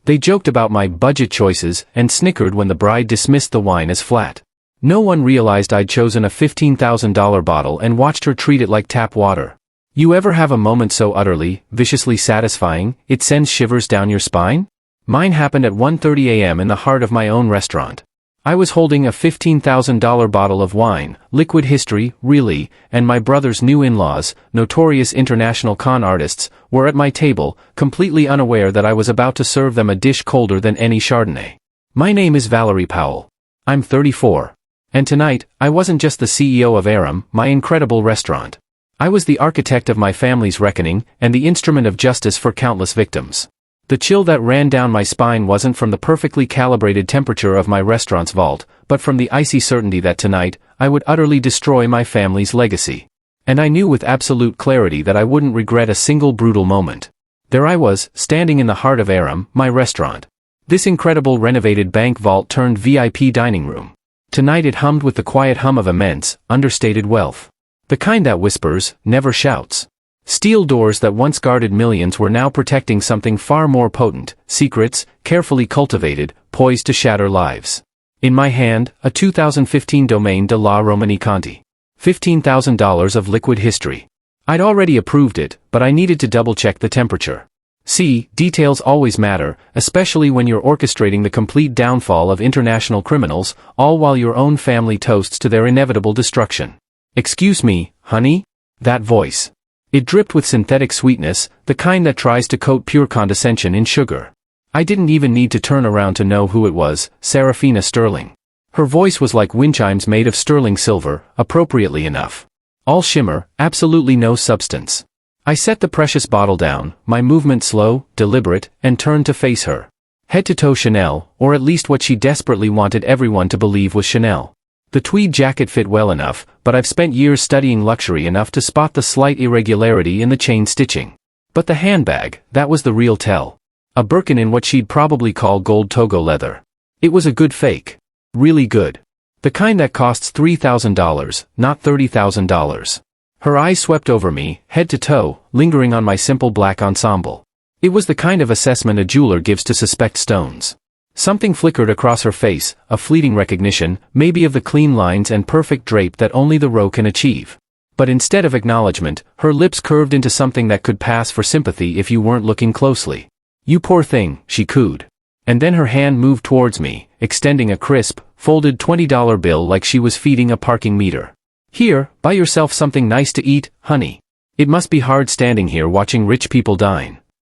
They joked about my budget choices and snickered when the bride dismissed the wine as flat. No one realized I'd chosen a $15,000 bottle and watched her treat it like tap water. You ever have a moment so utterly, viciously satisfying, it sends shivers down your spine? Mine happened at 1:30 a.m. in the heart of my own restaurant. I was holding a $15,000 bottle of wine, liquid history, really, and my brother's new in-laws, notorious international con artists, were at my table, completely unaware that I was about to serve them a dish colder than any Chardonnay. My name is Valerie Powell. I'm 34. And tonight, I wasn't just the CEO of Aram, my incredible restaurant. I was the architect of my family's reckoning, and the instrument of justice for countless victims. The chill that ran down my spine wasn't from the perfectly calibrated temperature of my restaurant's vault, but from the icy certainty that tonight, I would utterly destroy my family's legacy. And I knew with absolute clarity that I wouldn't regret a single brutal moment. There I was, standing in the heart of Aram, my restaurant. This incredible renovated bank vault turned VIP dining room. Tonight it hummed with the quiet hum of immense, understated wealth. The kind that whispers, never shouts. Steel doors that once guarded millions were now protecting something far more potent, secrets, carefully cultivated, poised to shatter lives. In my hand, a 2015 Domaine de la Romani Conti. $15,000 of liquid history. I'd already approved it, but I needed to double-check the temperature. See, details always matter, especially when you're orchestrating the complete downfall of international criminals, all while your own family toasts to their inevitable destruction. "Excuse me, honey?" That voice. It dripped with synthetic sweetness, the kind that tries to coat pure condescension in sugar. I didn't even need to turn around to know who it was, Serafina Sterling. Her voice was like wind chimes made of sterling silver, appropriately enough. All shimmer, absolutely no substance. I set the precious bottle down, my movement slow, deliberate, and turned to face her. Head to toe Chanel, or at least what she desperately wanted everyone to believe was Chanel. The tweed jacket fit well enough, but I've spent years studying luxury enough to spot the slight irregularity in the chain stitching. But the handbag, that was the real tell. A Birkin in what she'd probably call gold Togo leather. It was a good fake. Really good. The kind that costs $3,000, not $30,000. Her eyes swept over me, head to toe, lingering on my simple black ensemble. It was the kind of assessment a jeweler gives to suspect stones. Something flickered across her face, a fleeting recognition, maybe of the clean lines and perfect drape that only the roe can achieve. But instead of acknowledgement, her lips curved into something that could pass for sympathy if you weren't looking closely. "You poor thing," she cooed. And then her hand moved towards me, extending a crisp, folded $20 bill like she was feeding a parking meter. "Here, buy yourself something nice to eat, honey. It must be hard standing here watching rich people dine."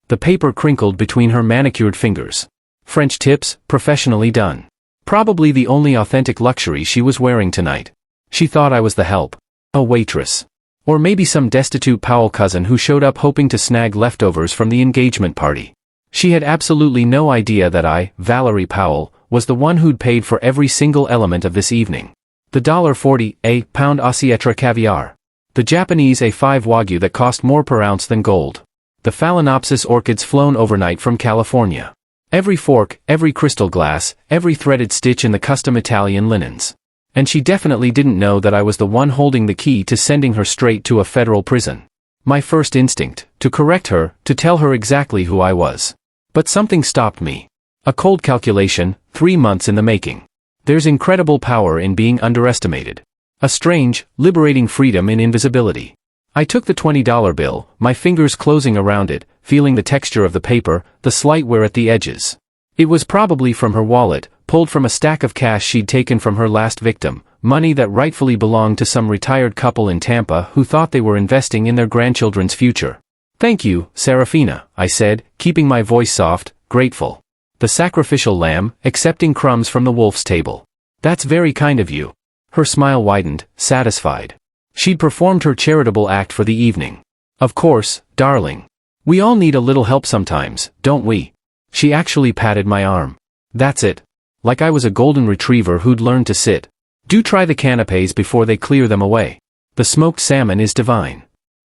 The paper crinkled between her manicured fingers. French tips, professionally done. Probably the only authentic luxury she was wearing tonight. She thought I was the help. A waitress. Or maybe some destitute Powell cousin who showed up hoping to snag leftovers from the engagement party. She had absolutely no idea that I, Valerie Powell, was the one who'd paid for every single element of this evening. The $1.40 a pound Assiatra caviar. The Japanese A5 Wagyu that cost more per ounce than gold. The Phalaenopsis orchids flown overnight from California. Every fork, every crystal glass, every threaded stitch in the custom Italian linens. And she definitely didn't know that I was the one holding the key to sending her straight to a federal prison. My first instinct, to correct her, to tell her exactly who I was. But something stopped me. A cold calculation, 3 months in the making. There's incredible power in being underestimated. A strange, liberating freedom in invisibility. I took the $20 bill, my fingers closing around it, feeling the texture of the paper, the slight wear at the edges. It was probably from her wallet, pulled from a stack of cash she'd taken from her last victim, money that rightfully belonged to some retired couple in Tampa who thought they were investing in their grandchildren's future. "Thank you, Serafina," I said, keeping my voice soft, grateful. The sacrificial lamb, accepting crumbs from the wolf's table. "That's very kind of you." Her smile widened, satisfied. She'd performed her charitable act for the evening. "Of course, darling. We all need a little help sometimes, don't we?" She actually patted my arm. "That's it. Like I was a golden retriever who'd learned to sit. Do try the canapes before they clear them away. The smoked salmon is divine."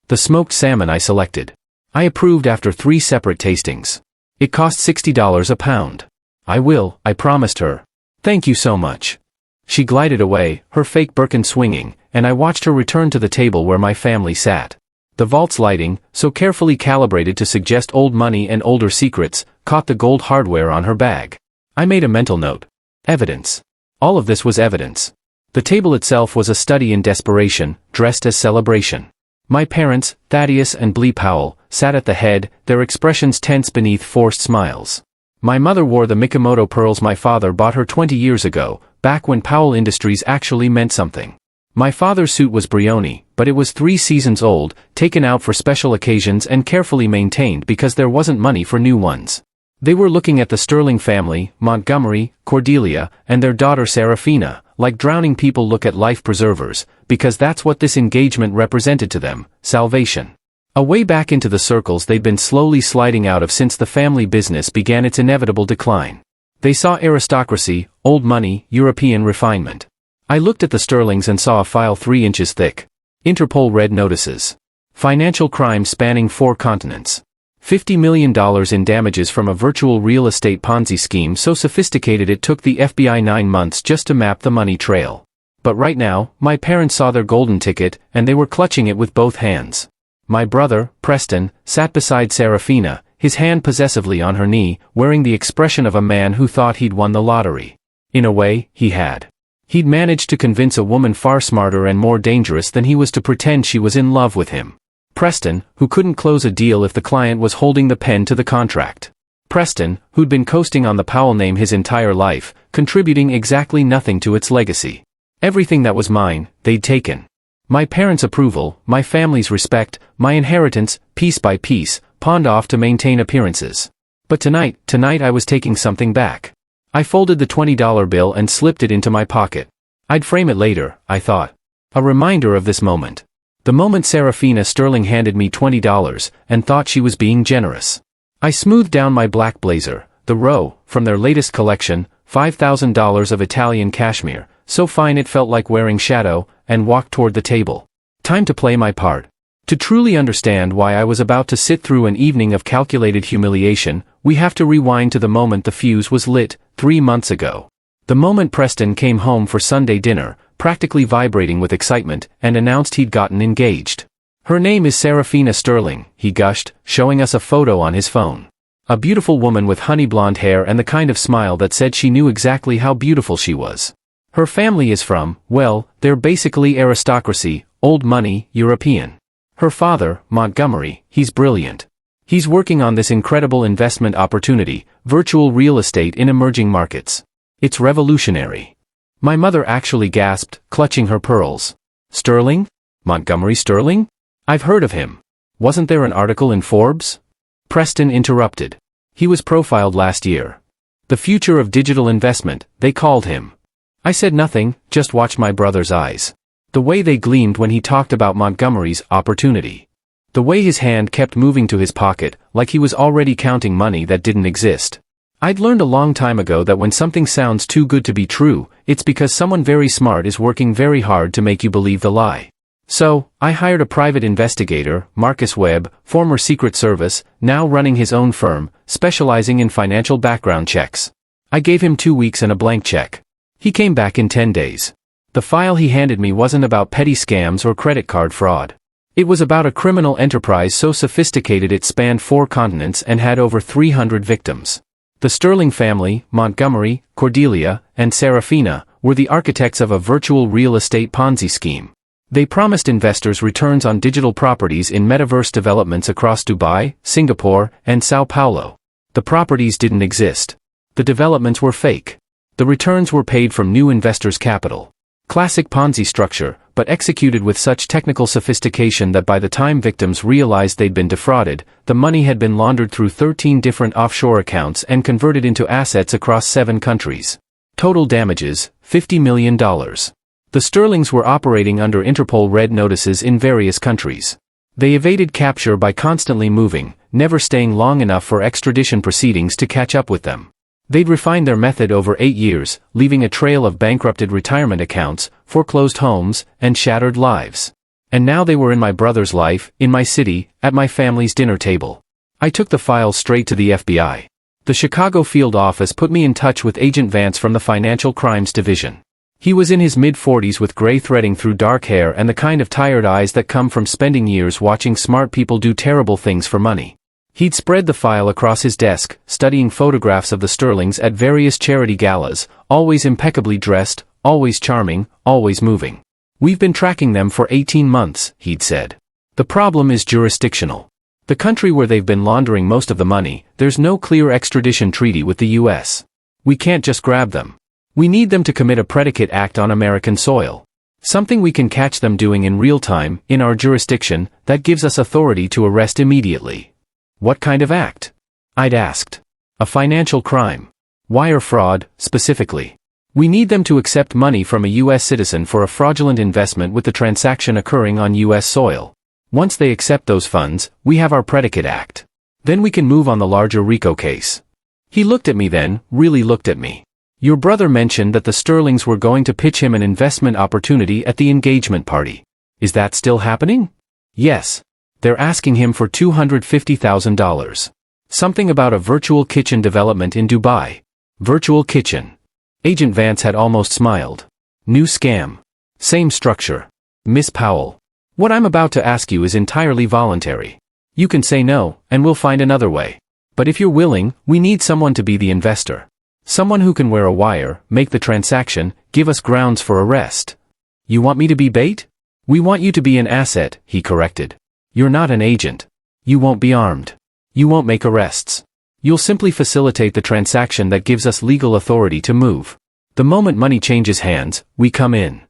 The smoked salmon I selected. I approved after 3 separate tastings. It cost $60 a pound. "I will," I promised her. "Thank you so much." She glided away, her fake Birkin swinging, and I watched her return to the table where my family sat. The vault's lighting, so carefully calibrated to suggest old money and older secrets, caught the gold hardware on her bag. I made a mental note. Evidence. All of this was evidence. The table itself was a study in desperation, dressed as celebration. My parents, Thaddeus and Blee Powell, sat at the head, their expressions tense beneath forced smiles. My mother wore the Mikimoto pearls my father bought her 20 years ago, back when Powell Industries actually meant something. My father's suit was Brioni, but it was 3 seasons old, taken out for special occasions and carefully maintained because there wasn't money for new ones. They were looking at the Sterling family, Montgomery, Cordelia, and their daughter Serafina, like drowning people look at life preservers, because that's what this engagement represented to them, salvation. A way back into the circles they'd been slowly sliding out of since the family business began its inevitable decline. They saw aristocracy, old money, European refinement. I looked at the Sterlings and saw a file 3 inches thick. Interpol red notices. Financial crime spanning 4 continents. $50 million in damages from a virtual real estate Ponzi scheme so sophisticated it took the FBI 9 months just to map the money trail. But right now, my parents saw their golden ticket, and they were clutching it with both hands. My brother, Preston, sat beside Serafina, his hand possessively on her knee, wearing the expression of a man who thought he'd won the lottery. In a way, he had. He'd managed to convince a woman far smarter and more dangerous than he was to pretend she was in love with him. Preston, who couldn't close a deal if the client was holding the pen to the contract. Preston, who'd been coasting on the Powell name his entire life, contributing exactly nothing to its legacy. Everything that was mine, they'd taken. My parents' approval, my family's respect, my inheritance, piece by piece, pawned off to maintain appearances. But tonight I was taking something back. I folded the $20 bill and slipped it into my pocket. I'd frame it later, I thought. A reminder of this moment. The moment Serafina Sterling handed me $20 and thought she was being generous. I smoothed down my black blazer, the row, from their latest collection, $5,000 of Italian cashmere, so fine it felt like wearing shadow, and walked toward the table. Time to play my part. To truly understand why I was about to sit through an evening of calculated humiliation, we have to rewind to the moment the fuse was lit, 3 months ago. The moment Preston came home for Sunday dinner, practically vibrating with excitement, and announced he'd gotten engaged. Her name is Serafina Sterling, he gushed, showing us a photo on his phone. A beautiful woman with honey blonde hair and the kind of smile that said she knew exactly how beautiful she was. Her family is from, well, they're basically aristocracy, old money, European. Her father, Montgomery, he's brilliant. He's working on this incredible investment opportunity, virtual real estate in emerging markets. It's revolutionary. My mother actually gasped, clutching her pearls. Sterling? Montgomery Sterling? I've heard of him. Wasn't there an article in Forbes? Preston interrupted. He was profiled last year. The future of digital investment, they called him. I said nothing, just watched my brother's eyes. The way they gleamed when he talked about Montgomery's opportunity. The way his hand kept moving to his pocket, like he was already counting money that didn't exist. I'd learned a long time ago that when something sounds too good to be true, it's because someone very smart is working very hard to make you believe the lie. So, I hired a private investigator, Marcus Webb, former Secret Service, now running his own firm, specializing in financial background checks. I gave him 2 weeks and a blank check. He came back in 10 days. The file he handed me wasn't about petty scams or credit card fraud. It was about a criminal enterprise so sophisticated it spanned 4 continents and had over 300 victims. The Sterling family, Montgomery, Cordelia, and Serafina, were the architects of a virtual real estate Ponzi scheme. They promised investors returns on digital properties in metaverse developments across Dubai, Singapore, and Sao Paulo. The properties didn't exist. The developments were fake. The returns were paid from new investors' capital. Classic Ponzi structure, but executed with such technical sophistication that by the time victims realized they'd been defrauded, the money had been laundered through 13 different offshore accounts and converted into assets across 7 countries. Total damages, $50 million. The Sterlings were operating under Interpol red notices in various countries. They evaded capture by constantly moving, never staying long enough for extradition proceedings to catch up with them. They'd refined their method over 8 years, leaving a trail of bankrupted retirement accounts, foreclosed homes, and shattered lives. And now they were in my brother's life, in my city, at my family's dinner table. I took the files straight to the FBI. The Chicago field office put me in touch with Agent Vance from the Financial Crimes Division. He was in his mid-40s with gray threading through dark hair and the kind of tired eyes that come from spending years watching smart people do terrible things for money. He'd spread the file across his desk, studying photographs of the Sterlings at various charity galas, always impeccably dressed, always charming, always moving. "We've been tracking them for 18 months, he'd said. "The problem is jurisdictional. The country where they've been laundering most of the money, there's no clear extradition treaty with the US. We can't just grab them. We need them to commit a predicate act on American soil. Something we can catch them doing in real time, in our jurisdiction, that gives us authority to arrest immediately." "What kind of act?" I'd asked. "A financial crime. Wire fraud, specifically. We need them to accept money from a US citizen for a fraudulent investment with the transaction occurring on US soil. Once they accept those funds, we have our predicate act. Then we can move on the larger RICO case." He looked at me then, really looked at me. "Your brother mentioned that the Sterlings were going to pitch him an investment opportunity at the engagement party. Is that still happening?" "Yes. They're asking him for $250,000. Something about a virtual kitchen development in Dubai." Virtual kitchen. Agent Vance had almost smiled. "New scam. Same structure. Miss Powell. What I'm about to ask you is entirely voluntary. You can say no, and we'll find another way. But if you're willing, we need someone to be the investor. Someone who can wear a wire, make the transaction, give us grounds for arrest." "You want me to be bait?" "We want you to be an asset," he corrected. "You're not an agent. You won't be armed. You won't make arrests. You'll simply facilitate the transaction that gives us legal authority to move. The moment money changes hands, we come in."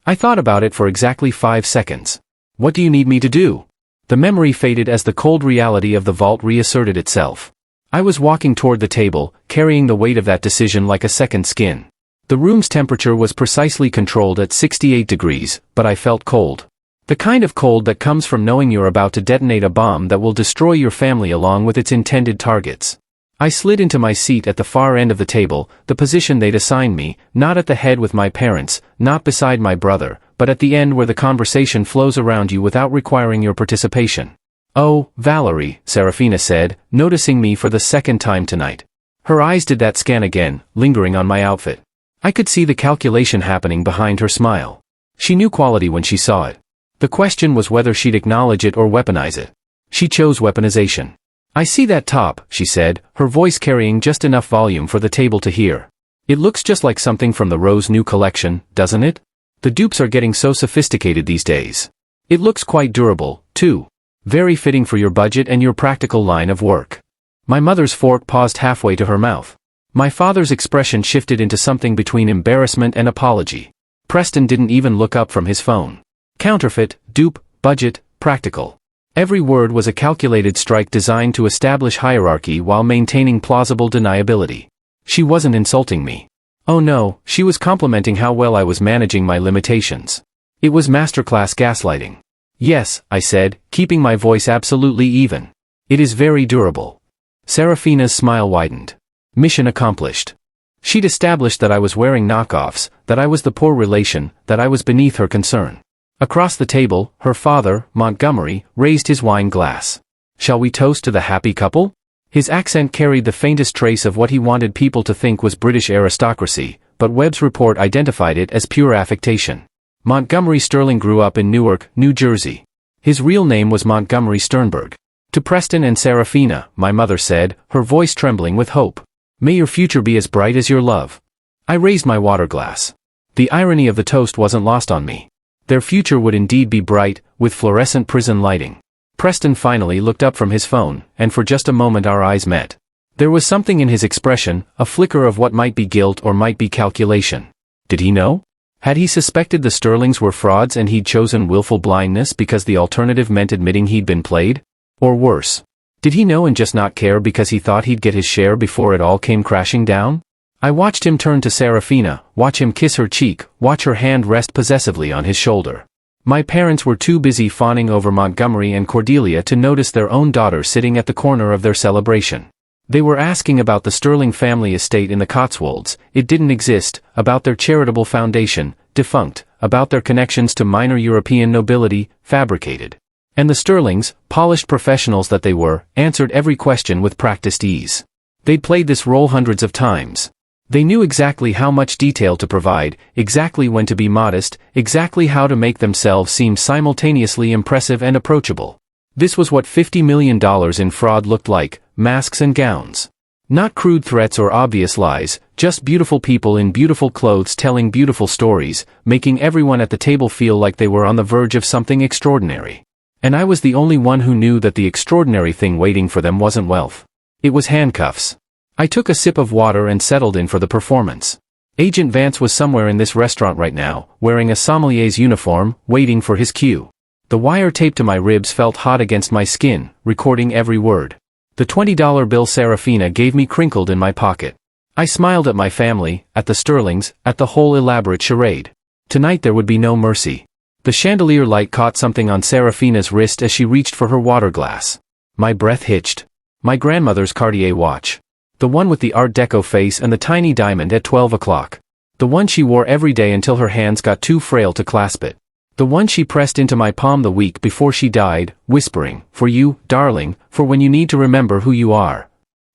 I thought about it for exactly 5 seconds. "What do you need me to do?" The memory faded as the cold reality of the vault reasserted itself. I was walking toward the table, carrying the weight of that decision like a second skin. The room's temperature was precisely controlled at 68 degrees, but I felt cold. The kind of cold that comes from knowing you're about to detonate a bomb that will destroy your family along with its intended targets. I slid into my seat at the far end of the table, the position they'd assigned me, not at the head with my parents, not beside my brother, but at the end where the conversation flows around you without requiring your participation. "Oh, Valerie," Serafina said, noticing me for the second time tonight. Her eyes did that scan again, lingering on my outfit. I could see the calculation happening behind her smile. She knew quality when she saw it. The question was whether she'd acknowledge it or weaponize it. She chose weaponization. "I see that top," she said, her voice carrying just enough volume for the table to hear. "It looks just like something from the Rose new collection, doesn't it? The dupes are getting so sophisticated these days. It looks quite durable, too. Very fitting for your budget and your practical line of work." My mother's fork paused halfway to her mouth. My father's expression shifted into something between embarrassment and apology. Preston didn't even look up from his phone. Counterfeit, dupe, budget, practical. Every word was a calculated strike designed to establish hierarchy while maintaining plausible deniability. She wasn't insulting me. Oh no, she was complimenting how well I was managing my limitations. It was masterclass gaslighting. "Yes," I said, keeping my voice absolutely even. "It is very durable." Serafina's smile widened. Mission accomplished. She'd established that I was wearing knockoffs, that I was the poor relation, that I was beneath her concern. Across the table, her father, Montgomery, raised his wine glass. "Shall we toast to the happy couple?" His accent carried the faintest trace of what he wanted people to think was British aristocracy, but Webb's report identified it as pure affectation. Montgomery Sterling grew up in Newark, New Jersey. His real name was Montgomery Sternberg. "To Preston and Serafina," my mother said, her voice trembling with hope. "May your future be as bright as your love." I raised my water glass. The irony of the toast wasn't lost on me. Their future would indeed be bright, with fluorescent prison lighting. Preston finally looked up from his phone, and for just a moment our eyes met. There was something in his expression, a flicker of what might be guilt or might be calculation. Did he know? Had he suspected the Sterlings were frauds and he'd chosen willful blindness because the alternative meant admitting he'd been played? Or worse, did he know and just not care because he thought he'd get his share before it all came crashing down? I watched him turn to Serafina, watch him kiss her cheek, watch her hand rest possessively on his shoulder. My parents were too busy fawning over Montgomery and Cordelia to notice their own daughter sitting at the corner of their celebration. They were asking about the Sterling family estate in the Cotswolds, it didn't exist, about their charitable foundation, defunct, about their connections to minor European nobility, fabricated. And the Sterlings, polished professionals that they were, answered every question with practiced ease. They'd played this role hundreds of times. They knew exactly how much detail to provide, exactly when to be modest, exactly how to make themselves seem simultaneously impressive and approachable. This was what $50 million in fraud looked like, masks and gowns. Not crude threats or obvious lies, just beautiful people in beautiful clothes telling beautiful stories, making everyone at the table feel like they were on the verge of something extraordinary. And I was the only one who knew that the extraordinary thing waiting for them wasn't wealth. It was handcuffs. I took a sip of water and settled in for the performance. Agent Vance was somewhere in this restaurant right now, wearing a sommelier's uniform, waiting for his cue. The wire taped to my ribs felt hot against my skin, recording every word. The $20 bill Serafina gave me crinkled in my pocket. I smiled at my family, at the Sterlings, at the whole elaborate charade. Tonight there would be no mercy. The chandelier light caught something on Serafina's wrist as she reached for her water glass. My breath hitched. My grandmother's Cartier watch. The one with the Art Deco face and the tiny diamond at 12 o'clock. The one she wore every day until her hands got too frail to clasp it. The one she pressed into my palm the week before she died, whispering, "For you, darling, for when you need to remember who you are."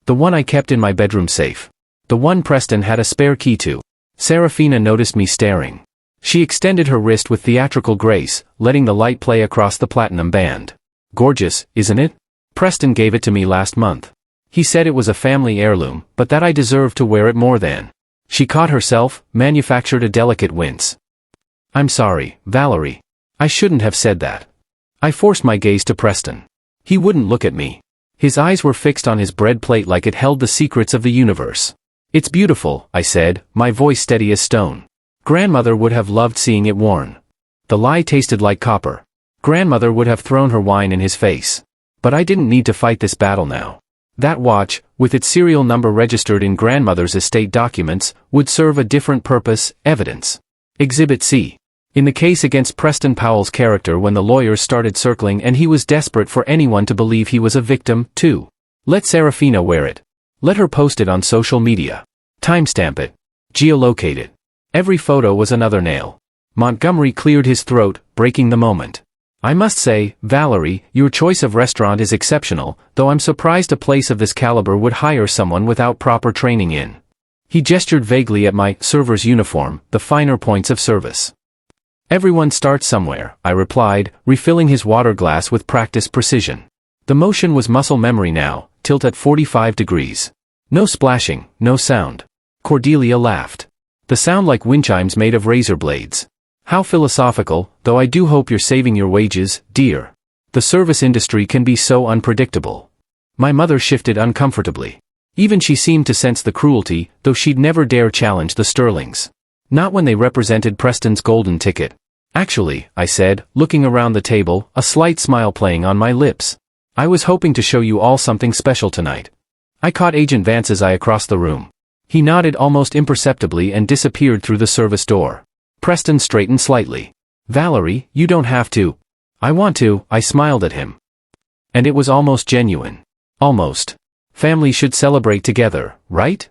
The one I kept in my bedroom safe. The one Preston had a spare key to. Serafina noticed me staring. She extended her wrist with theatrical grace, letting the light play across the platinum band. "Gorgeous, isn't it? Preston gave it to me last month. He said it was a family heirloom, but that I deserved to wear it more than." She caught herself, manufactured a delicate wince. "I'm sorry, Valerie. I shouldn't have said that." I forced my gaze to Preston. He wouldn't look at me. His eyes were fixed on his bread plate like it held the secrets of the universe. "It's beautiful," I said, my voice steady as stone. "Grandmother would have loved seeing it worn." The lie tasted like copper. Grandmother would have thrown her wine in his face. But I didn't need to fight this battle now. That watch, with its serial number registered in grandmother's estate documents, would serve a different purpose, evidence. Exhibit C. In the case against Preston Powell's character when the lawyers started circling and he was desperate for anyone to believe he was a victim, too. Let Serafina wear it. Let her post it on social media. Timestamp it. Geolocate it. Every photo was another nail. Montgomery cleared his throat, breaking the moment. "I must say, Valerie, your choice of restaurant is exceptional, though I'm surprised a place of this caliber would hire someone without proper training in." He gestured vaguely at my server's uniform, the finer points of service. "Everyone starts somewhere," I replied, refilling his water glass with practiced precision. The motion was muscle memory now, tilt at 45 degrees. No splashing, no sound. Cordelia laughed. The sound like wind chimes made of razor blades. "How philosophical, though I do hope you're saving your wages, dear. The service industry can be so unpredictable." My mother shifted uncomfortably. Even she seemed to sense the cruelty, though she'd never dare challenge the Sterlings. Not when they represented Preston's golden ticket. "Actually," I said, looking around the table, a slight smile playing on my lips. "I was hoping to show you all something special tonight." I caught Agent Vance's eye across the room. He nodded almost imperceptibly and disappeared through the service door. Preston straightened slightly. "Valerie, you don't have to." "I want to," I smiled at him. And it was almost genuine. Almost. Family should celebrate together, right?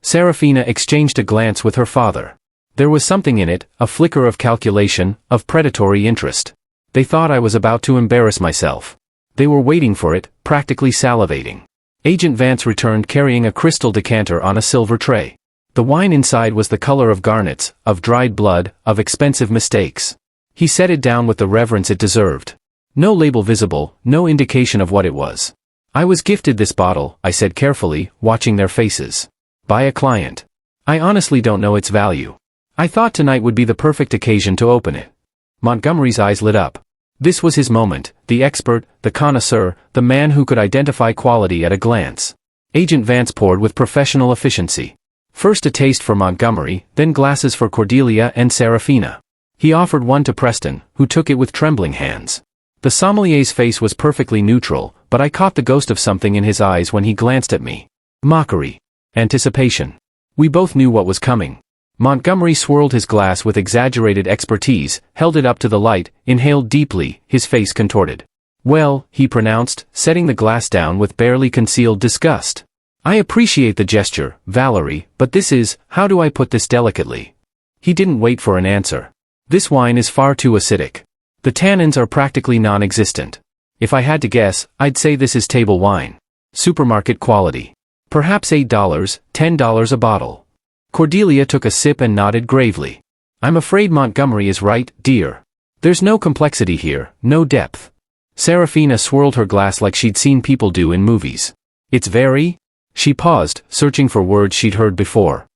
Serafina exchanged a glance with her father. There was something in it, a flicker of calculation, of predatory interest. They thought I was about to embarrass myself. They were waiting for it, practically salivating. Agent Vance returned carrying a crystal decanter on a silver tray. The wine inside was the color of garnets, of dried blood, of expensive mistakes. He set it down with the reverence it deserved. No label visible, no indication of what it was. "I was gifted this bottle," I said carefully, watching their faces. "By a client. I honestly don't know its value. I thought tonight would be the perfect occasion to open it." Montgomery's eyes lit up. This was his moment, the expert, the connoisseur, the man who could identify quality at a glance. Agent Vance poured with professional efficiency. First a taste for Montgomery, then glasses for Cordelia and Serafina. He offered one to Preston, who took it with trembling hands. The sommelier's face was perfectly neutral, but I caught the ghost of something in his eyes when he glanced at me. Mockery. Anticipation. We both knew what was coming. Montgomery swirled his glass with exaggerated expertise, held it up to the light, inhaled deeply, his face contorted. "Well," he pronounced, setting the glass down with barely concealed disgust. "I appreciate the gesture, Valerie, but this is, how do I put this delicately?" He didn't wait for an answer. "This wine is far too acidic. The tannins are practically non-existent. If I had to guess, I'd say this is table wine. Supermarket quality. Perhaps $8, $10 a bottle." Cordelia took a sip and nodded gravely. I'm afraid Montgomery is right, dear. There's no complexity here, no depth. Serafina swirled her glass like she'd seen people do in movies. It's very... She paused, searching for words she'd heard before.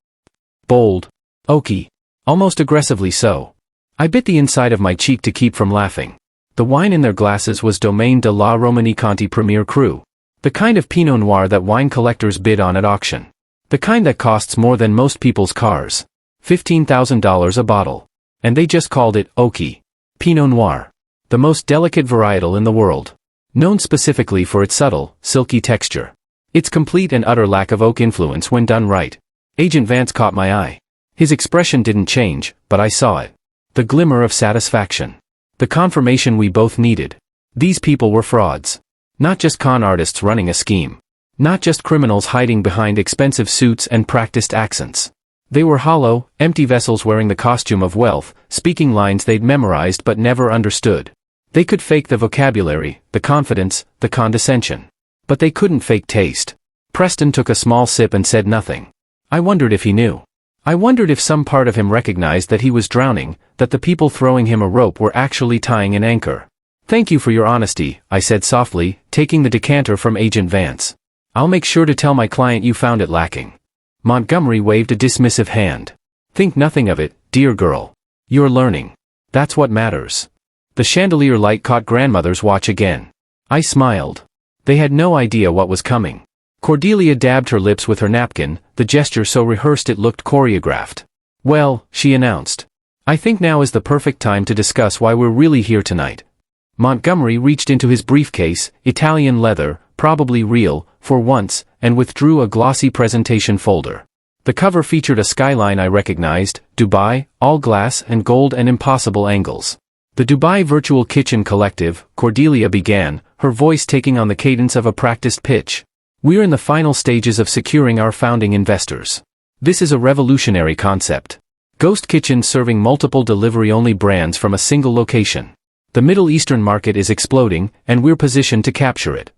Bold. Oaky. Almost aggressively so. I bit the inside of my cheek to keep from laughing. The wine in their glasses was Domaine de la Romanée-Conti Premier Cru. The kind of Pinot Noir that wine collectors bid on at auction. The kind that costs more than most people's cars. $15,000 a bottle. And they just called it Oaky. Pinot Noir. The most delicate varietal in the world. Known specifically for its subtle, silky texture. Its complete and utter lack of oak influence when done right. Agent Vance caught my eye. His expression didn't change, but I saw it. The glimmer of satisfaction. The confirmation we both needed. These people were frauds. Not just con artists running a scheme. Not just criminals hiding behind expensive suits and practiced accents. They were hollow, empty vessels wearing the costume of wealth, speaking lines they'd memorized but never understood. They could fake the vocabulary, the confidence, the condescension. But they couldn't fake taste. Preston took a small sip and said nothing. I wondered if he knew. I wondered if some part of him recognized that he was drowning, that the people throwing him a rope were actually tying an anchor. Thank you for your honesty, I said softly, taking the decanter from Agent Vance. I'll make sure to tell my client you found it lacking. Montgomery waved a dismissive hand. Think nothing of it, dear girl. You're learning. That's what matters. The chandelier light caught grandmother's watch again. I smiled. They had no idea what was coming. Cordelia dabbed her lips with her napkin, the gesture so rehearsed it looked choreographed. Well, she announced. I think now is the perfect time to discuss why we're really here tonight. Montgomery reached into his briefcase, Italian leather, probably real, for once, and withdrew a glossy presentation folder. The cover featured a skyline I recognized, Dubai, all glass and gold and impossible angles. The Dubai Virtual Kitchen Collective, Cordelia began, her voice taking on the cadence of a practiced pitch. We're in the final stages of securing our founding investors. This is a revolutionary concept. Ghost kitchens serving multiple delivery-only brands from a single location. The Middle Eastern market is exploding, and we're positioned to capture it.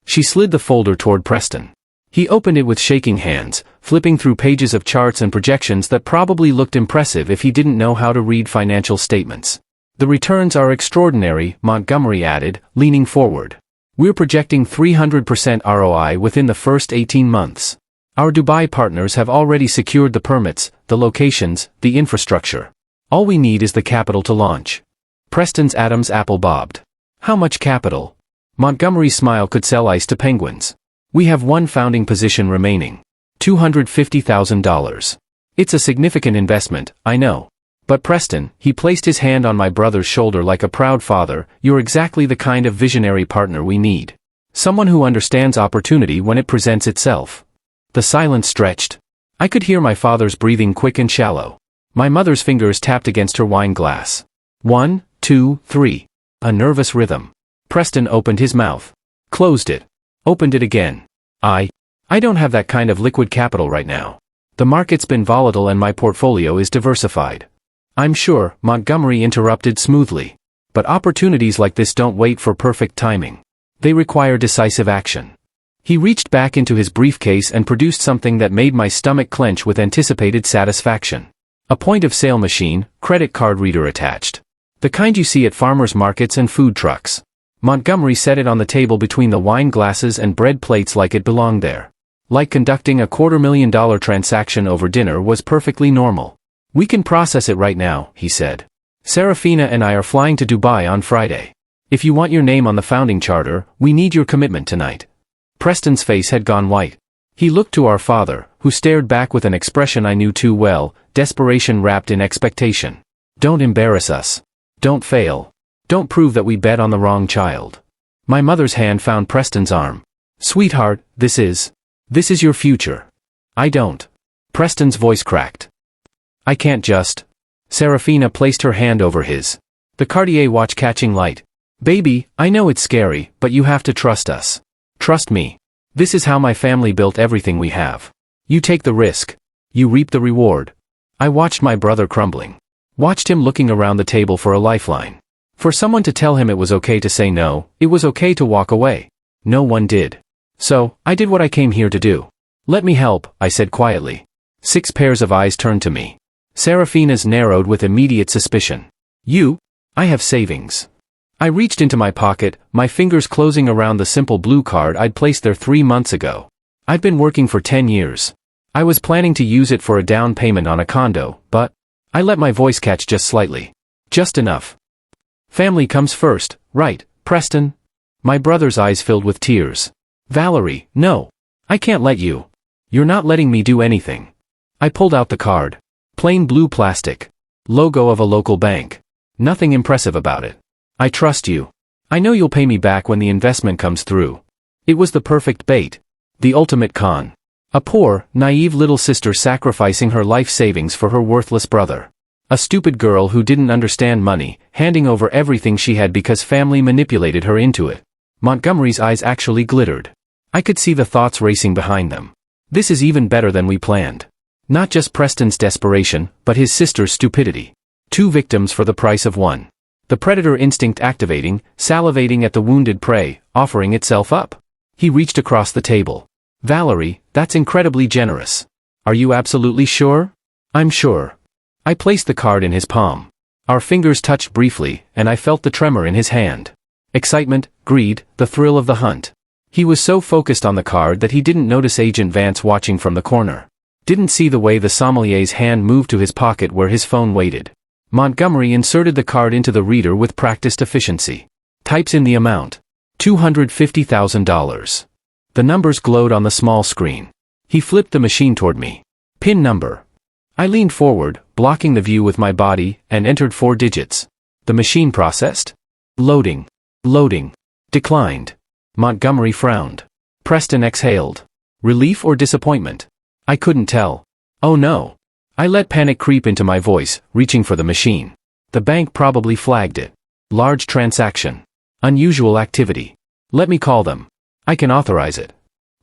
She slid the folder toward Preston. He opened it with shaking hands, flipping through pages of charts and projections that probably looked impressive if he didn't know how to read financial statements. The returns are extraordinary, Montgomery added, leaning forward. We're projecting 300% ROI within the first 18 months. Our Dubai partners have already secured the permits, the locations, the infrastructure. All we need is the capital to launch. Preston's Adam's apple bobbed. How much capital? Montgomery's smile could sell ice to penguins. We have one founding position remaining. $250,000. It's a significant investment, I know. But Preston, he placed his hand on my brother's shoulder like a proud father, you're exactly the kind of visionary partner we need. Someone who understands opportunity when it presents itself. The silence stretched. I could hear my father's breathing quick and shallow. My mother's fingers tapped against her wine glass. 1, 2, 3. A nervous rhythm. Preston opened his mouth. Closed it. Opened it again. I don't have that kind of liquid capital right now. The market's been volatile and my portfolio is diversified. I'm sure, Montgomery interrupted smoothly. But opportunities like this don't wait for perfect timing. They require decisive action. He reached back into his briefcase and produced something that made my stomach clench with anticipated satisfaction. A point-of-sale machine, credit card reader attached. The kind you see at farmers markets and food trucks. Montgomery set it on the table between the wine glasses and bread plates like it belonged there. Like conducting a $250,000 transaction over dinner was perfectly normal. We can process it right now, he said. Serafina and I are flying to Dubai on Friday. If you want your name on the founding charter, we need your commitment tonight. Preston's face had gone white. He looked to our father, who stared back with an expression I knew too well, desperation wrapped in expectation. Don't embarrass us. Don't fail. Don't prove that we bet on the wrong child. My mother's hand found Preston's arm. Sweetheart, this is your future. I don't. Preston's voice cracked. I can't just. Serafina placed her hand over his. The Cartier watch catching light. Baby, I know it's scary, but you have to trust us. Trust me. This is how my family built everything we have. You take the risk. You reap the reward. I watched my brother crumbling. Watched him looking around the table for a lifeline. For someone to tell him it was okay to say no, it was okay to walk away. No one did. So, I did what I came here to do. Let me help, I said quietly. 6 pairs of eyes turned to me. Serafina's narrowed with immediate suspicion. You? I have savings. I reached into my pocket, my fingers closing around the simple blue card I'd placed there 3 months ago. I'd been working for 10 years. I was planning to use it for a down payment on a condo, but I let my voice catch just slightly. Just enough. Family comes first, right, Preston? My brother's eyes filled with tears. Valerie, no. I can't let you. You're not letting me do anything. I pulled out the card. Plain blue plastic. Logo of a local bank. Nothing impressive about it. I trust you. I know you'll pay me back when the investment comes through. It was the perfect bait. The ultimate con. A poor, naive little sister sacrificing her life savings for her worthless brother. A stupid girl who didn't understand money, handing over everything she had because family manipulated her into it. Montgomery's eyes actually glittered. I could see the thoughts racing behind them. This is even better than we planned. Not just Preston's desperation, but his sister's stupidity. 2 victims for the price of 1. The predator instinct activating, salivating at the wounded prey, offering itself up. He reached across the table. Valerie, that's incredibly generous. Are you absolutely sure? I'm sure. I placed the card in his palm. Our fingers touched briefly, and I felt the tremor in his hand. Excitement, greed, the thrill of the hunt. He was so focused on the card that he didn't notice Agent Vance watching from the corner. Didn't see the way the sommelier's hand moved to his pocket where his phone waited. Montgomery inserted the card into the reader with practiced efficiency. Types in the amount. $250,000. The numbers glowed on the small screen. He flipped the machine toward me. PIN number. I leaned forward, blocking the view with my body, and entered 4 digits. The machine processed. Loading. Loading. Declined. Montgomery frowned. Preston exhaled. Relief or disappointment? I couldn't tell. Oh no. I let panic creep into my voice, reaching for the machine. The bank probably flagged it. Large transaction. Unusual activity. Let me call them. I can authorize it.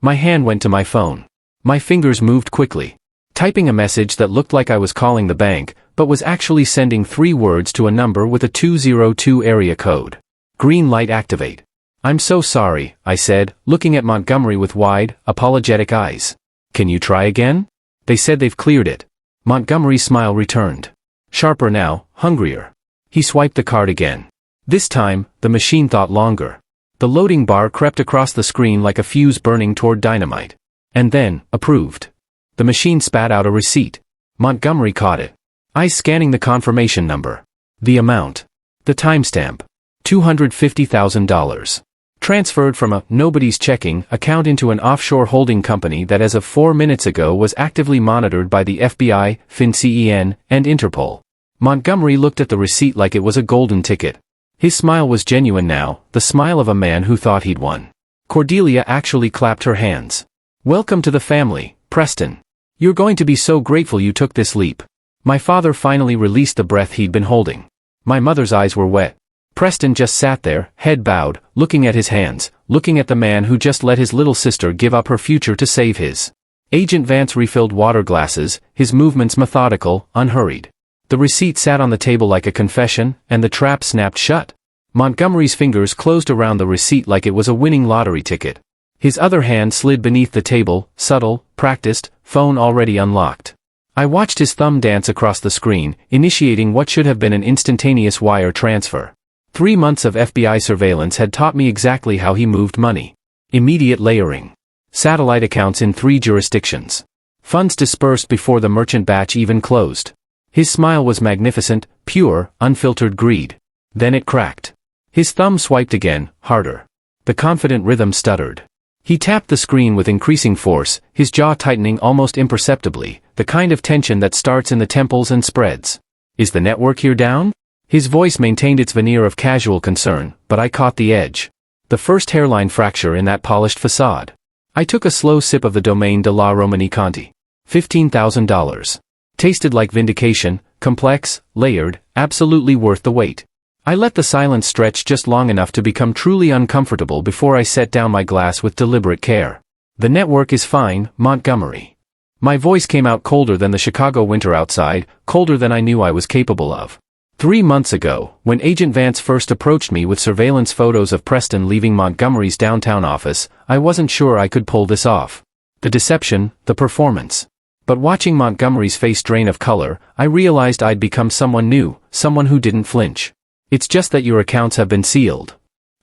My hand went to my phone. My fingers moved quickly. Typing a message that looked like I was calling the bank, but was actually sending 3 words to a number with a 202 area code. Green light activate. I'm so sorry, I said, looking at Montgomery with wide, apologetic eyes. Can you try again? They said they've cleared it. Montgomery's smile returned. Sharper now, hungrier. He swiped the card again. This time, the machine thought longer. The loading bar crept across the screen like a fuse burning toward dynamite. And then, approved. The machine spat out a receipt. Montgomery caught it. Eyes scanning the confirmation number. The amount. The timestamp. $250,000. Transferred from a nobody's checking account into an offshore holding company that as of 4 minutes ago was actively monitored by the FBI, FinCEN, and Interpol. Montgomery looked at the receipt like it was a golden ticket. His smile was genuine now, the smile of a man who thought he'd won. Cordelia actually clapped her hands. Welcome to the family, Preston. You're going to be so grateful you took this leap. My father finally released the breath he'd been holding. My mother's eyes were wet. Preston just sat there, head bowed, looking at his hands, looking at the man who just let his little sister give up her future to save his. Agent Vance refilled water glasses, his movements methodical, unhurried. The receipt sat on the table like a confession, and the trap snapped shut. Montgomery's fingers closed around the receipt like it was a winning lottery ticket. His other hand slid beneath the table, subtle, practiced, phone already unlocked. I watched his thumb dance across the screen, initiating what should have been an instantaneous wire transfer. 3 months of FBI surveillance had taught me exactly how he moved money. Immediate layering. Satellite accounts in 3 jurisdictions. Funds dispersed before the merchant batch even closed. His smile was magnificent, pure, unfiltered greed. Then it cracked. His thumb swiped again, harder. The confident rhythm stuttered. He tapped the screen with increasing force, his jaw tightening almost imperceptibly, the kind of tension that starts in the temples and spreads. Is the network here down? His voice maintained its veneer of casual concern, but I caught the edge. The first hairline fracture in that polished facade. I took a slow sip of the Domaine de la Romani Conti. $15,000. Tasted like vindication, complex, layered, absolutely worth the wait. I let the silence stretch just long enough to become truly uncomfortable before I set down my glass with deliberate care. The network is fine, Montgomery. My voice came out colder than the Chicago winter outside, colder than I knew I was capable of. 3 months ago, when Agent Vance first approached me with surveillance photos of Preston leaving Montgomery's downtown office, I wasn't sure I could pull this off. The deception, the performance. But watching Montgomery's face drain of color, I realized I'd become someone new, someone who didn't flinch. It's just that your accounts have been sealed.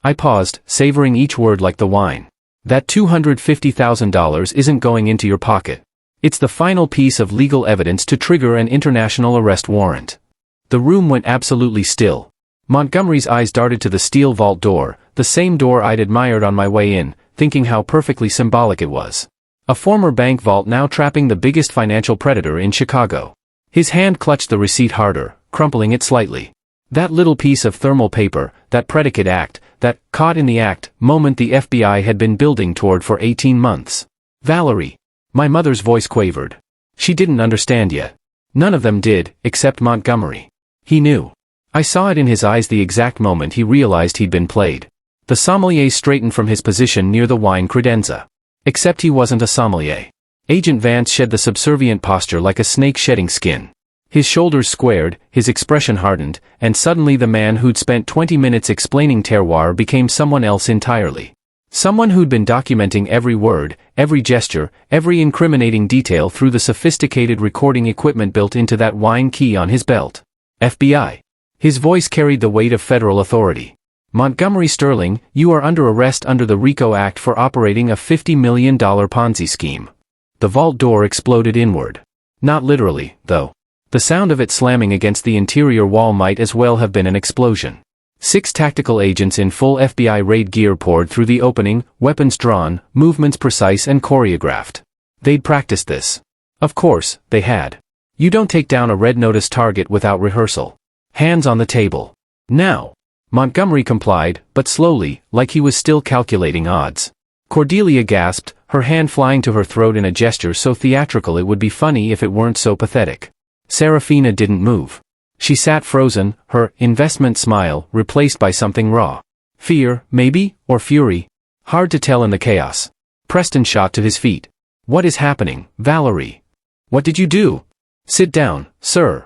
I paused, savoring each word like the wine. That $250,000 isn't going into your pocket. It's the final piece of legal evidence to trigger an international arrest warrant. The room went absolutely still. Montgomery's eyes darted to the steel vault door, the same door I'd admired on my way in, thinking how perfectly symbolic it was. A former bank vault now trapping the biggest financial predator in Chicago. His hand clutched the receipt harder, crumpling it slightly. That little piece of thermal paper, that predicate act, that caught in the act moment the FBI had been building toward for 18 months. Valerie. My mother's voice quavered. She didn't understand yet. None of them did, except Montgomery. He knew. I saw it in his eyes the exact moment he realized he'd been played. The sommelier straightened from his position near the wine credenza. Except he wasn't a sommelier. Agent Vance shed the subservient posture like a snake shedding skin. His shoulders squared, his expression hardened, and suddenly the man who'd spent 20 minutes explaining terroir became someone else entirely. Someone who'd been documenting every word, every gesture, every incriminating detail through the sophisticated recording equipment built into that wine key on his belt. FBI. His voice carried the weight of federal authority. Montgomery Sterling, you are under arrest under the RICO Act for operating a $50 million Ponzi scheme. The vault door exploded inward. Not literally, though. The sound of it slamming against the interior wall might as well have been an explosion. 6 tactical agents in full FBI raid gear poured through the opening, weapons drawn, movements precise and choreographed. They'd practiced this. Of course, they had. You don't take down a red notice target without rehearsal. Hands on the table. Now. Montgomery complied, but slowly, like he was still calculating odds. Cordelia gasped, her hand flying to her throat in a gesture so theatrical it would be funny if it weren't so pathetic. Serafina didn't move. She sat frozen, her investment smile replaced by something raw. Fear, maybe, or fury. Hard to tell in the chaos. Preston shot to his feet. What is happening, Valerie? What did you do? Sit down, sir.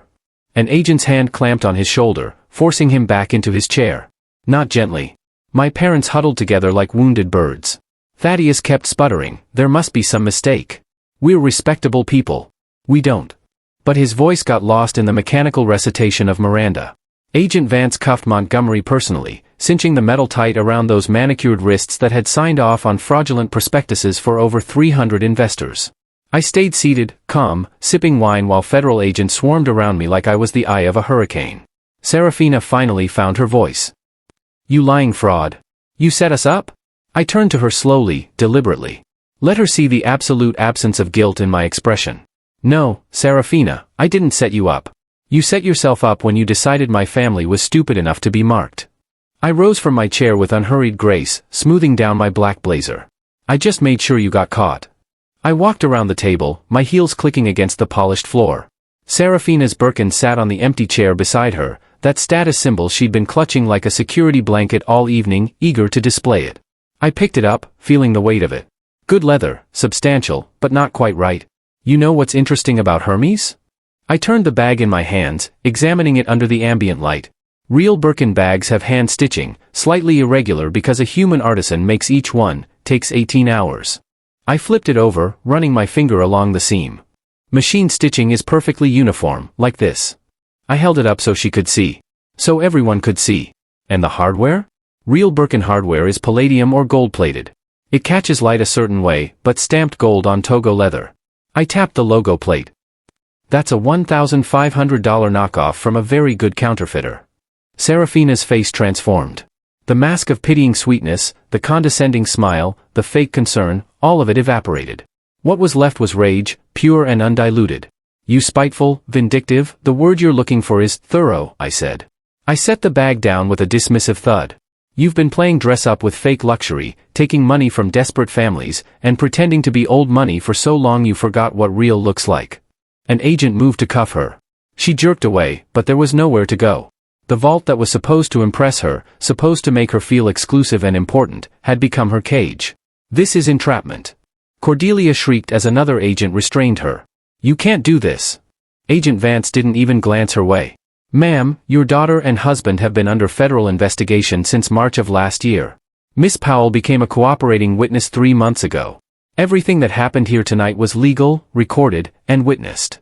An agent's hand clamped on his shoulder, forcing him back into his chair. Not gently. My parents huddled together like wounded birds. Thaddeus kept sputtering, there must be some mistake. We're respectable people. We don't. But his voice got lost in the mechanical recitation of Miranda. Agent Vance cuffed Montgomery personally, cinching the metal tight around those manicured wrists that had signed off on fraudulent prospectuses for over 300 investors. I stayed seated, calm, sipping wine while federal agents swarmed around me like I was the eye of a hurricane. Serafina finally found her voice. You lying fraud. You set us up? I turned to her slowly, deliberately. Let her see the absolute absence of guilt in my expression. No, Serafina, I didn't set you up. You set yourself up when you decided my family was stupid enough to be marked. I rose from my chair with unhurried grace, smoothing down my black blazer. I just made sure you got caught. I walked around the table, my heels clicking against the polished floor. Serafina's Birkin sat on the empty chair beside her, that status symbol she'd been clutching like a security blanket all evening, eager to display it. I picked it up, feeling the weight of it. Good leather, substantial, but not quite right. You know what's interesting about Hermes? I turned the bag in my hands, examining it under the ambient light. Real Birkin bags have hand stitching, slightly irregular because a human artisan makes each one, takes 18 hours. I flipped it over, running my finger along the seam. Machine stitching is perfectly uniform, like this. I held it up so she could see. So everyone could see. And the hardware? Real Birkin hardware is palladium or gold-plated. It catches light a certain way, but stamped gold on Togo leather. I tapped the logo plate. That's a $1,500 knockoff from a very good counterfeiter. Serafina's face transformed. The mask of pitying sweetness, the condescending smile, the fake concern, all of it evaporated. What was left was rage, pure and undiluted. You spiteful, vindictive, the word you're looking for is thorough, I said. I set the bag down with a dismissive thud. You've been playing dress-up with fake luxury, taking money from desperate families, and pretending to be old money for so long you forgot what real looks like. An agent moved to cuff her. She jerked away, but there was nowhere to go. The vault that was supposed to impress her, supposed to make her feel exclusive and important, had become her cage. This is entrapment. Cordelia shrieked as another agent restrained her. You can't do this. Agent Vance didn't even glance her way. Ma'am, your daughter and husband have been under federal investigation since March of last year. Miss Powell became a cooperating witness 3 months ago. Everything that happened here tonight was legal, recorded, and witnessed.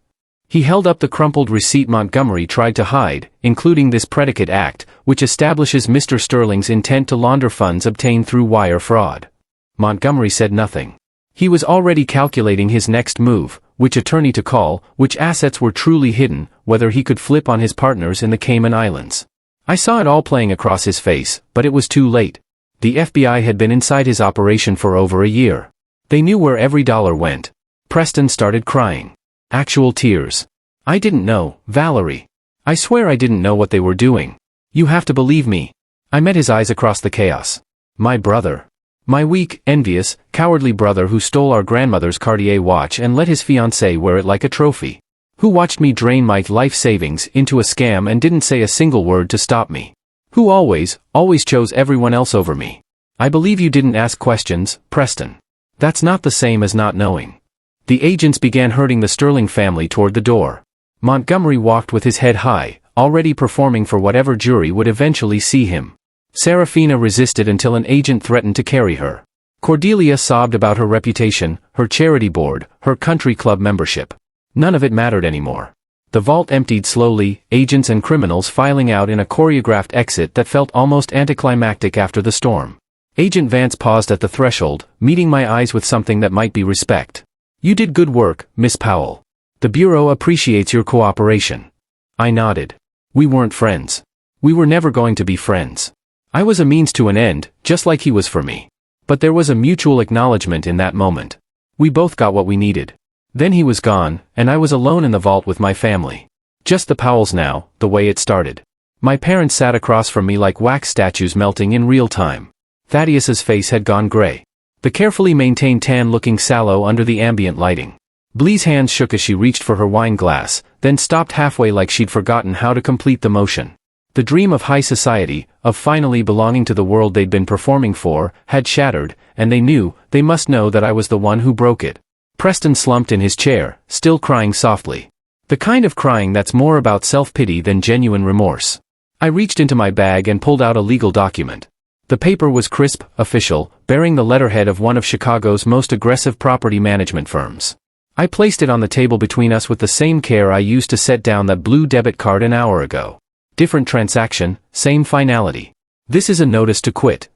He held up the crumpled receipt Montgomery tried to hide, including this predicate act, which establishes Mr. Sterling's intent to launder funds obtained through wire fraud. Montgomery said nothing. He was already calculating his next move, which attorney to call, which assets were truly hidden, whether he could flip on his partners in the Cayman Islands. I saw it all playing across his face, but it was too late. The FBI had been inside his operation for over a year. They knew where every dollar went. Preston started crying. Actual tears. I didn't know, Valerie. I swear I didn't know what they were doing. You have to believe me. I met his eyes across the chaos. My brother. My weak, envious, cowardly brother who stole our grandmother's Cartier watch and let his fiancée wear it like a trophy. Who watched me drain my life savings into a scam and didn't say a single word to stop me. Who always chose everyone else over me. I believe you didn't ask questions, Preston. That's not the same as not knowing. The agents began herding the Sterling family toward the door. Montgomery walked with his head high, already performing for whatever jury would eventually see him. Serafina resisted until an agent threatened to carry her. Cordelia sobbed about her reputation, her charity board, her country club membership. None of it mattered anymore. The vault emptied slowly, agents and criminals filing out in a choreographed exit that felt almost anticlimactic after the storm. Agent Vance paused at the threshold, meeting my eyes with something that might be respect. You did good work, Miss Powell. The Bureau appreciates your cooperation. I nodded. We weren't friends. We were never going to be friends. I was a means to an end, just like he was for me. But there was a mutual acknowledgement in that moment. We both got what we needed. Then he was gone, and I was alone in the vault with my family. Just the Powells now, the way it started. My parents sat across from me like wax statues melting in real time. Thaddeus's face had gone gray. The carefully maintained tan looking sallow under the ambient lighting. Blee's hands shook as she reached for her wine glass, then stopped halfway like she'd forgotten how to complete the motion. The dream of high society, of finally belonging to the world they'd been performing for, had shattered, and they must know that I was the one who broke it. Preston slumped in his chair, still crying softly. The kind of crying that's more about self-pity than genuine remorse. I reached into my bag and pulled out a legal document. The paper was crisp, official, bearing the letterhead of one of Chicago's most aggressive property management firms. I placed it on the table between us with the same care I used to set down that blue debit card an hour ago. Different transaction, same finality. This is a notice to quit.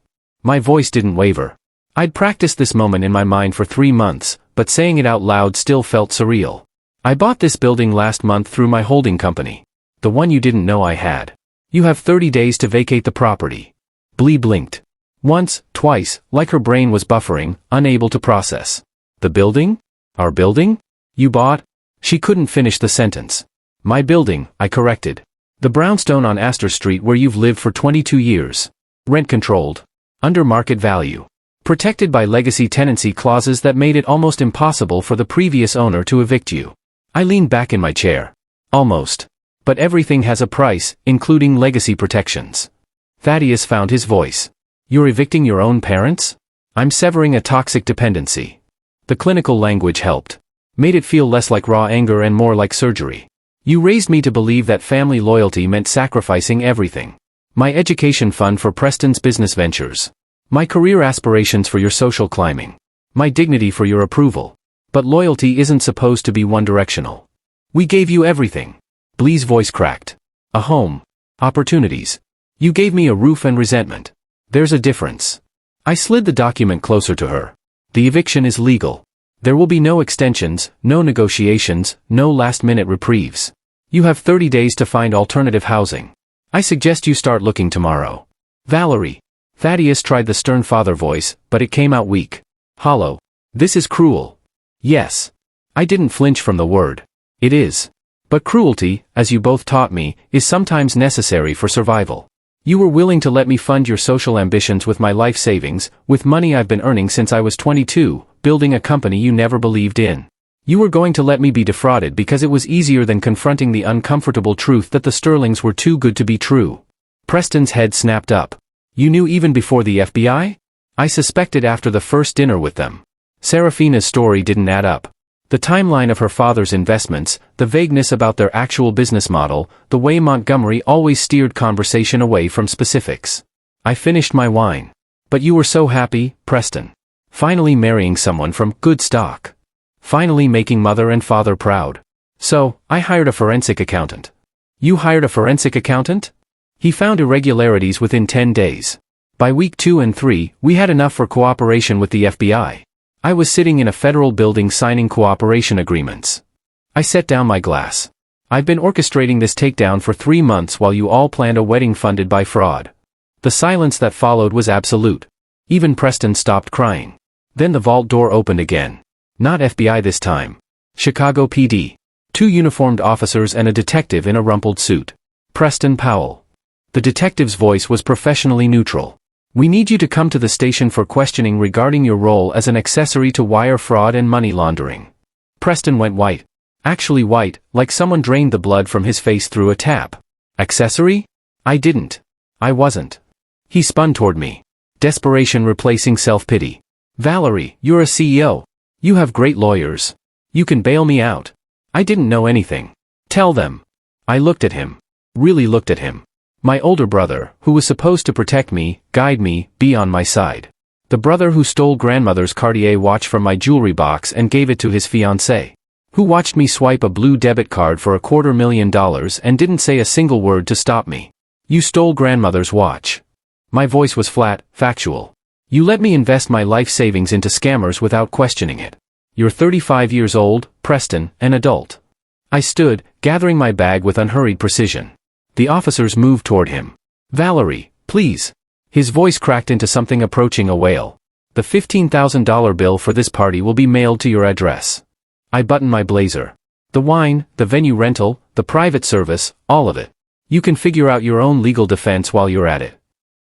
My voice didn't waver. I'd practiced this moment in my mind for 3 months, but saying it out loud still felt surreal. I bought this building last month through my holding company. The one you didn't know I had. You have 30 days to vacate the property. Blee blinked. Once, twice, like her brain was buffering, unable to process. The building? Our building? You bought? She couldn't finish the sentence. My building, I corrected. The brownstone on Astor Street where you've lived for 22 years. Rent-controlled. Under market value. Protected by legacy tenancy clauses that made it almost impossible for the previous owner to evict you. I leaned back in my chair. Almost. But everything has a price, including legacy protections. Thaddeus found his voice. You're evicting your own parents? I'm severing a toxic dependency. The clinical language helped. Made it feel less like raw anger and more like surgery. You raised me to believe that family loyalty meant sacrificing everything. My education fund for Preston's business ventures. My career aspirations for your social climbing. My dignity for your approval. But loyalty isn't supposed to be one-directional. We gave you everything. Blee's voice cracked. A home. Opportunities. You gave me a roof and resentment. There's a difference. I slid the document closer to her. The eviction is legal. There will be no extensions, no negotiations, no last-minute reprieves. You have 30 days to find alternative housing. I suggest you start looking tomorrow. Valerie. Thaddeus tried the stern father voice, but it came out weak. Hollow. This is cruel. Yes. I didn't flinch from the word. It is. But cruelty, as you both taught me, is sometimes necessary for survival. You were willing to let me fund your social ambitions with my life savings, with money I've been earning since I was 22, building a company you never believed in. You were going to let me be defrauded because it was easier than confronting the uncomfortable truth that the Sterlings were too good to be true. Preston's head snapped up. You knew even before the FBI? I suspected after the first dinner with them. Serafina's story didn't add up. The timeline of her father's investments, the vagueness about their actual business model, the way Montgomery always steered conversation away from specifics. I finished my wine. But you were so happy, Preston. Finally marrying someone from good stock. Finally making mother and father proud. So, I hired a forensic accountant. You hired a forensic accountant? He found irregularities within 10 days. By week 2 and 3, we had enough for cooperation with the FBI. I was sitting in a federal building signing cooperation agreements. I set down my glass. I've been orchestrating this takedown for 3 months while you all planned a wedding funded by fraud. The silence that followed was absolute. Even Preston stopped crying. Then the vault door opened again. Not FBI this time. Chicago PD. 2 uniformed officers and a detective in a rumpled suit. Preston Powell. The detective's voice was professionally neutral. We need you to come to the station for questioning regarding your role as an accessory to wire fraud and money laundering. Preston went white. Actually white, like someone drained the blood from his face through a tap. Accessory? I didn't. I wasn't. He spun toward me. Desperation replacing self-pity. Valerie, you're a CEO. You have great lawyers. You can bail me out. I didn't know anything. Tell them. I looked at him. Really looked at him. My older brother, who was supposed to protect me, guide me, be on my side. The brother who stole grandmother's Cartier watch from my jewelry box and gave it to his fiancée. Who watched me swipe a blue debit card for $250,000 and didn't say a single word to stop me. You stole grandmother's watch. My voice was flat, factual. You let me invest my life savings into scammers without questioning it. You're 35 years old, Preston, an adult. I stood, gathering my bag with unhurried precision. The officers moved toward him. Valerie, please. His voice cracked into something approaching a wail. The $15,000 bill for this party will be mailed to your address. I buttoned my blazer. The wine, the venue rental, the private service, all of it. You can figure out your own legal defense while you're at it.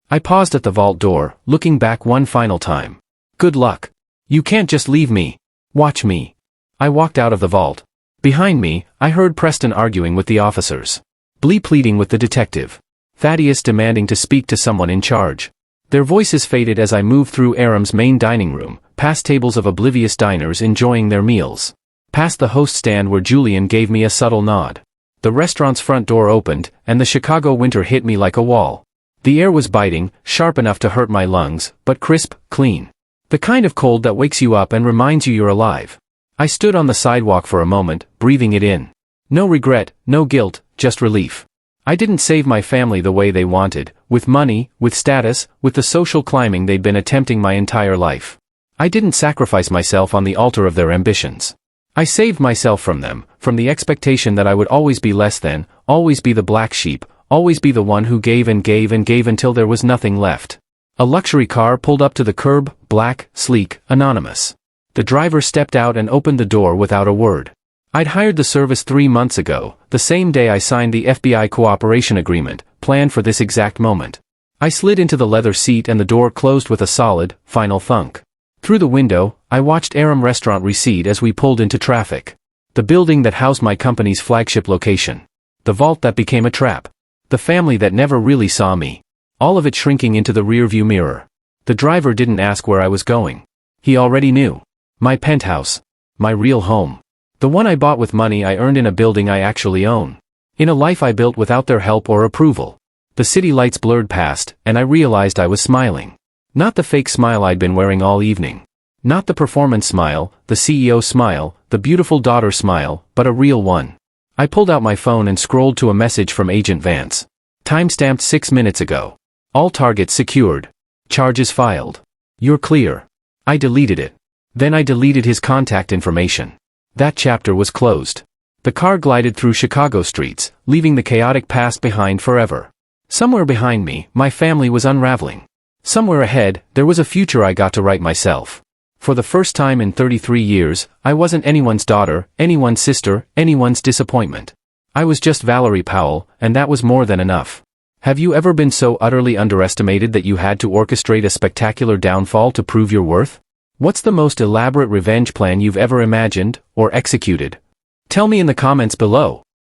I paused at the vault door, looking back one final time. Good luck. You can't just leave me. Watch me. I walked out of the vault. Behind me, I heard Preston arguing with the officers. Blee pleading with the detective. Thaddeus demanding to speak to someone in charge. Their voices faded as I moved through Aram's main dining room, past tables of oblivious diners enjoying their meals. Past the host stand where Julian gave me a subtle nod. The restaurant's front door opened, and the Chicago winter hit me like a wall. The air was biting, sharp enough to hurt my lungs, but crisp, clean. The kind of cold that wakes you up and reminds you you're alive. I stood on the sidewalk for a moment, breathing it in. No regret, no guilt, just relief. I didn't save my family the way they wanted, with money, with status, with the social climbing they'd been attempting my entire life. I didn't sacrifice myself on the altar of their ambitions. I saved myself from them, from the expectation that I would always be less than, always be the black sheep, always be the one who gave and gave and gave until there was nothing left. A luxury car pulled up to the curb, black, sleek, anonymous. The driver stepped out and opened the door without a word. I'd hired the service 3 months ago, the same day I signed the FBI cooperation agreement, planned for this exact moment. I slid into the leather seat and the door closed with a solid, final thunk. Through the window, I watched Aram Restaurant recede as we pulled into traffic. The building that housed my company's flagship location. The vault that became a trap. The family that never really saw me. All of it shrinking into the rearview mirror. The driver didn't ask where I was going. He already knew. My penthouse. My real home. The one I bought with money I earned in a building I actually own. In a life I built without their help or approval. The city lights blurred past, and I realized I was smiling. Not the fake smile I'd been wearing all evening. Not the performance smile, the CEO smile, the beautiful daughter smile, but a real one. I pulled out my phone and scrolled to a message from Agent Vance. Timestamped 6 minutes ago. All targets secured. Charges filed. You're clear. I deleted it. Then I deleted his contact information. That chapter was closed. The car glided through Chicago streets, leaving the chaotic past behind forever. Somewhere behind me, my family was unraveling. Somewhere ahead, there was a future I got to write myself. For the first time in 33 years, I wasn't anyone's daughter, anyone's sister, anyone's disappointment. I was just Valerie Powell, and that was more than enough. Have you ever been so utterly underestimated that you had to orchestrate a spectacular downfall to prove your worth? What's the most elaborate revenge plan you've ever imagined, or executed? Tell me in the comments below.